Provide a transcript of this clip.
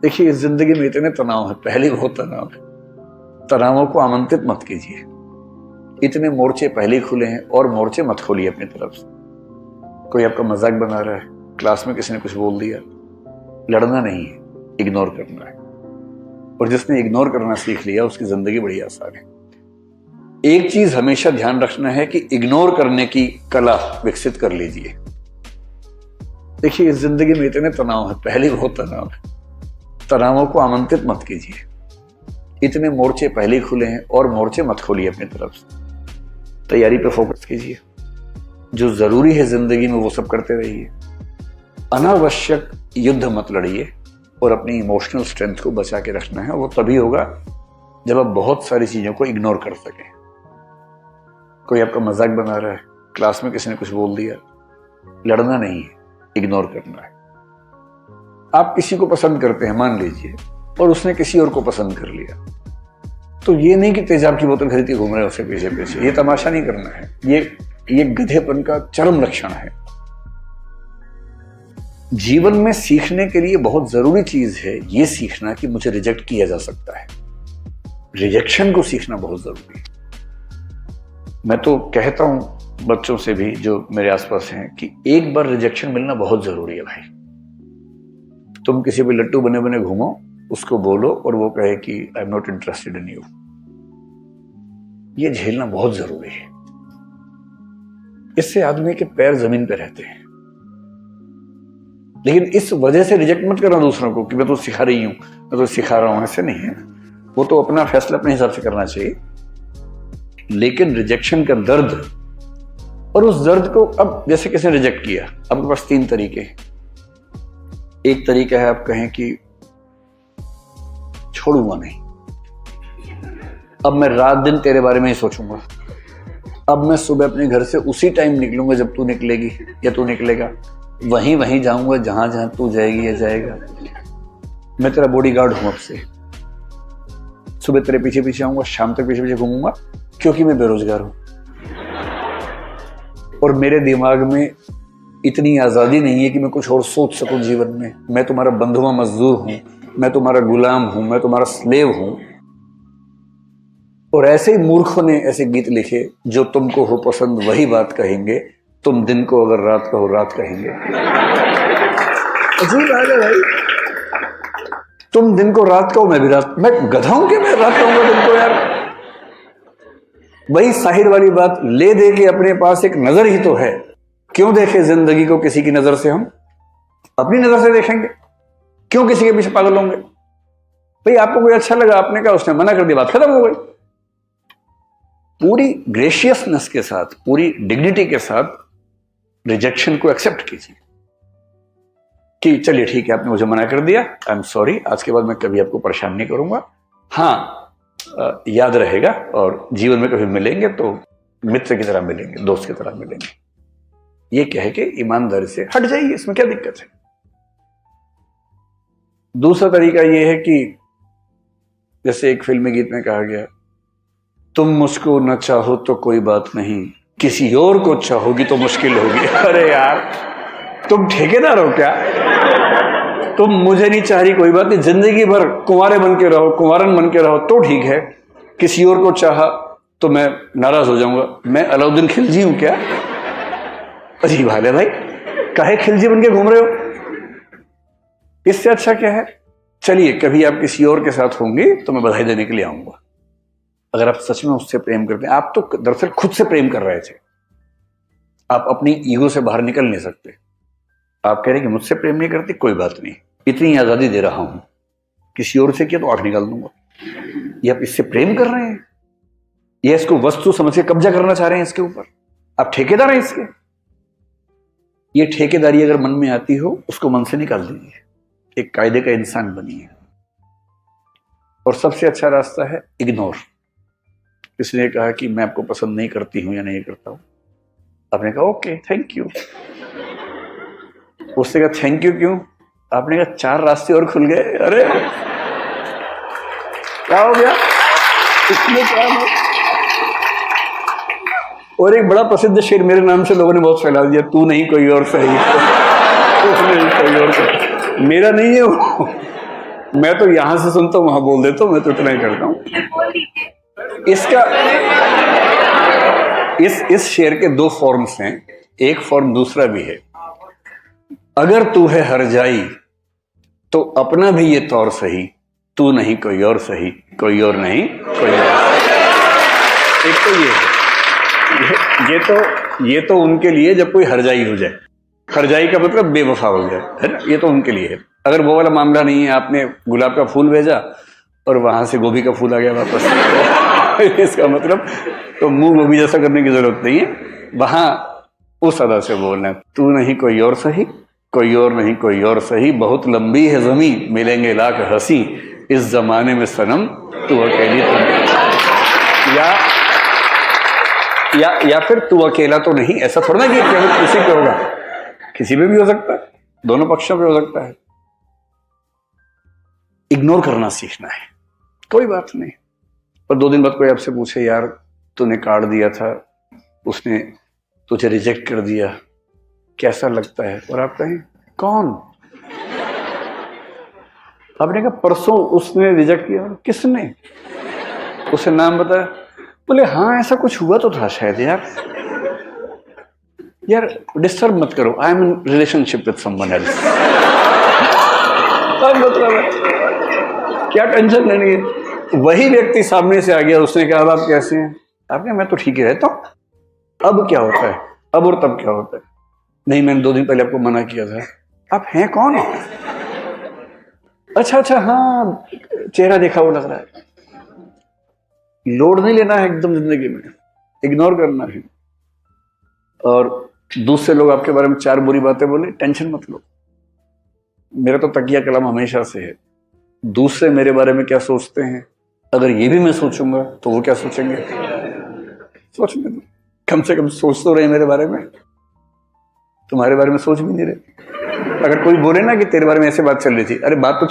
देखिए, इस जिंदगी में इतने तनाव है, पहले बहुत तनाव है। तनावों को आमंत्रित मत कीजिए। इतने मोर्चे पहले ही खुले हैं और मोर्चे मत खोलिए अपनी तरफ से। कोई आपका मजाक बना रहा है, क्लास में किसी ने कुछ बोल दिया, लड़ना नहीं है, इग्नोर करना है। और जिसने इग्नोर करना सीख लिया उसकी जिंदगी बड़ी आसान है। एक चीज हमेशा ध्यान रखना है कि इग्नोर करने की कला विकसित कर लीजिए। देखिए, इस जिंदगी में इतने तनाव है, पहले ही बहुत तनाव है। तनावों को आमंत्रित मत कीजिए। इतने मोर्चे पहले ही खुले हैं और मोर्चे मत खोलिए अपनी तरफ से। तैयारी पे फोकस कीजिए। जो जरूरी है जिंदगी में वो सब करते रहिए। अनावश्यक युद्ध मत लड़िए और अपनी इमोशनल स्ट्रेंथ को बचा के रखना है। वो तभी होगा जब आप बहुत सारी चीजों को इग्नोर कर सकें। कोई आपका मजाक बना रहा है, क्लास में किसी ने कुछ बोल दिया, लड़ना नहीं है, इग्नोर करना है। आप किसी को पसंद करते हैं मान लीजिए, और उसने किसी और को पसंद कर लिया, तो ये नहीं कि तेजाब की बोतल खरीदती घूम रहे हैं उससे पीछे पीछे। ये तमाशा नहीं करना है। ये गधेपन का चरम लक्षण है। जीवन में सीखने के लिए बहुत जरूरी चीज है ये सीखना कि मुझे रिजेक्ट किया जा सकता है। रिजेक्शन को सीखना बहुत जरूरी है। मैं तो कहता हूं बच्चों से भी जो मेरे आसपास हैं कि एक बार रिजेक्शन मिलना बहुत जरूरी है भाई। तुम किसी भी लट्टू बने बने घूमो, उसको बोलो और वो कहे कि I am not interested in you. ये झेलना बहुत जरूरी है। इससे आदमी के पैर जमीन पे रहते हैं। लेकिन इस वजह से रिजेक्ट मत करना दूसरों को कि मैं तो सिखा रही हूं, मैं तो सिखा रहा हूं। ऐसे नहीं है। वो तो अपना फैसला अपने हिसाब से करना चाहिए। लेकिन रिजेक्शन का दर्द, और उस दर्द को अब जैसे किसी ने रिजेक्ट किया, आपके पास तीन तरीके हैं। एक तरीका है आप कहें कि छोड़ूंगा नहीं, अब मैं रात दिन तेरे बारे में ही सोचूंगा। अब मैं सुबह अपने घर से उसी टाइम निकलूंगा जब तू निकलेगी या तू निकलेगा। वहीं जाऊंगा जहां जहां तू जाएगी या जाएगा। मैं तेरा बॉडीगार्ड हूं अब से। सुबह तेरे पीछे पीछे आऊंगा, शाम तक पीछे पीछे घूमूंगा, क्योंकि मैं बेरोजगार हूं और मेरे दिमाग में इतनी आजादी नहीं है कि मैं कुछ और सोच सकूं जीवन में। मैं तुम्हारा बंधुआ मजदूर हूं, मैं तुम्हारा गुलाम हूं, मैं तुम्हारा स्लेव हूं। और ऐसे ही मूर्खों ने ऐसे गीत लिखे, जो तुमको हो पसंद वही बात कहेंगे, तुम दिन को अगर रात कहो रात कहेंगे। अजीब बात है भाई। तुम दिन को रात कहो, मैं भी रात। मैं गधा हूं कि मैं रात कहूंगा दिन को यार। वही साहिर वाली बात, ले दे के अपने पास एक नजर ही तो है। क्यों देखे जिंदगी को किसी की नजर से? हम अपनी नजर से देखेंगे। क्यों किसी के पीछे पागल होंगे? भाई आपको कोई अच्छा लगा, आपने कहा, उसने मना कर दिया, बात खत्म हो गई। पूरी ग्रेशियसनेस के साथ, पूरी डिग्निटी के साथ रिजेक्शन को एक्सेप्ट कीजिए कि चलिए ठीक है, आपने मुझे मना कर दिया, आई एम सॉरी, आज के बाद मैं कभी आपको परेशान नहीं करूंगा। हाँ, याद रहेगा और जीवन में कभी मिलेंगे तो मित्र की तरह मिलेंगे, दोस्त की तरह मिलेंगे। ये कह के ईमानदारी से हट जाइए, इसमें क्या दिक्कत है? दूसरा तरीका यह है कि जैसे एक फिल्मी गीत में कहा गया, तुम मुझको न चाहो तो कोई बात नहीं, किसी और को चाहोगी तो मुश्किल होगी। अरे यार, तुम ठेकेदार हो क्या? तुम मुझे नहीं चाह रही, कोई बात नहीं, जिंदगी भर कुंवारे बन के रहो, कुंवारन बन के रहो तो ठीक है। किसी और को चाहा तो मैं नाराज हो जाऊंगा। मैं अलाउद्दीन खिलजी हूं क्या? अजीब हाल है भाई, काहे खिलजी बन के घूम रहे हो? इससे अच्छा क्या है? चलिए, कभी आप किसी और के साथ होंगे तो मैं बधाई देने के लिए आऊंगा। अगर आप सच में उससे प्रेम करते हैं, आप तो दरअसल खुद से प्रेम कर रहे थे, आप अपनी ईगो से बाहर निकल नहीं सकते। आप कह रहे हैं कि मुझसे प्रेम नहीं करती, कोई बात नहीं, इतनी आजादी दे रहा हूं, किसी और से किया तो आंख निकाल दूंगा। ये आप इससे प्रेम कर रहे हैं या इसको वस्तु समझ के कब्जा करना चाह रहे हैं इसके ऊपर? आप ठेकेदार हैं इसके। ये ठेकेदारी अगर मन में आती हो, उसको मन से निकाल दीजिए, एक कायदे का इंसान बनिए। और सबसे अच्छा रास्ता है इग्नोर। किसी ने कहा कि मैं आपको पसंद नहीं करती हूं या नहीं करता हूं, आपने कहा ओके थैंक यू। उसने कहा थैंक यू क्यों? आपने कहा 4 रास्ते और खुल गए। अरे क्या हो गया इसमें? क्या हो? और एक बड़ा प्रसिद्ध शेर मेरे नाम से लोगों ने बहुत फैला दिया, तू नहीं कोई और सही। कोई और सही, मेरा नहीं है वो। मैं तो यहां से सुनता हूं वहां बोल देता हूं, मैं तो इतना ही करता हूं। इसका इस शेर के दो फॉर्म्स हैं, एक फॉर्म दूसरा भी है। अगर तू है हर जाई तो अपना भी ये तौर सही, तू नहीं कोई और सही, कोई और नहीं कोई और सही। एक तो ये है, ये तो उनके लिए जब कोई हरजाई हो जाए, हरजाई का मतलब बेवफा हो जाए, है ना, ये तो उनके लिए है। अगर वो वाला मामला नहीं है, आपने गुलाब का फूल भेजा और वहां से गोभी का फूल आ गया वापस इसका मतलब तो मुंह गोभी जैसा करने की जरूरत नहीं है, वहां उस अदा से बोलना है, तू नहीं कोई और सही, कोई और नहीं कोई और सही, बहुत लंबी है जमीन, मिलेंगे लाख हंसी, इस जमाने में सनम तू अकेली तो नहीं। या फिर तू अकेला तो नहीं, ऐसा थोड़ा ना कि केवल किसी पे होगा, किसी पे भी हो सकता है, दोनों पक्षों पे हो सकता है। इग्नोर करना सीखना है, कोई बात नहीं। पर 2 दिन बाद कोई आपसे पूछे, यार तूने कार्ड दिया था, उसने तुझे रिजेक्ट कर दिया, कैसा लगता है? और आप कहें कौन? आपने कहा परसों उसने रिजेक्ट किया। किसने? उसे नाम बताया? बोले हाँ ऐसा कुछ हुआ तो था शायद। यार डिस्टर्ब मत करो, I am in relationship with someone else. मतलब है क्या टेंशन लेनी है? वही व्यक्ति सामने से आ गया, उसने कहा अब आप कैसे हैं? आपने मैं तो ठीक ही रहता हूं। अब क्या होता है? अब और तब क्या होता है? नहीं मैंने 2 दिन पहले आपको मना किया था। आप हैं कौन? अच्छा हाँ चेहरा देखा वो लग रहा है। लोड नहीं लेना है एकदम जिंदगी में, इग्नोर करना है। और दूसरे लोग आपके बारे में 4 बुरी बातें बोले, टेंशन मत लो। मेरा तो तकिया कलम हमेशा से है, दूसरे मेरे बारे में क्या सोचते हैं, अगर ये भी मैं सोचूंगा तो वो क्या सोचेंगे? सोचने दो, कम से कम सोच तो रहे मेरे बारे में, तुम्हारे बारे में सोच भी नहीं रहे। अगर कोई बोले ना कि तेरे बारे में ऐसे बात चल रही थी, अरे बात तो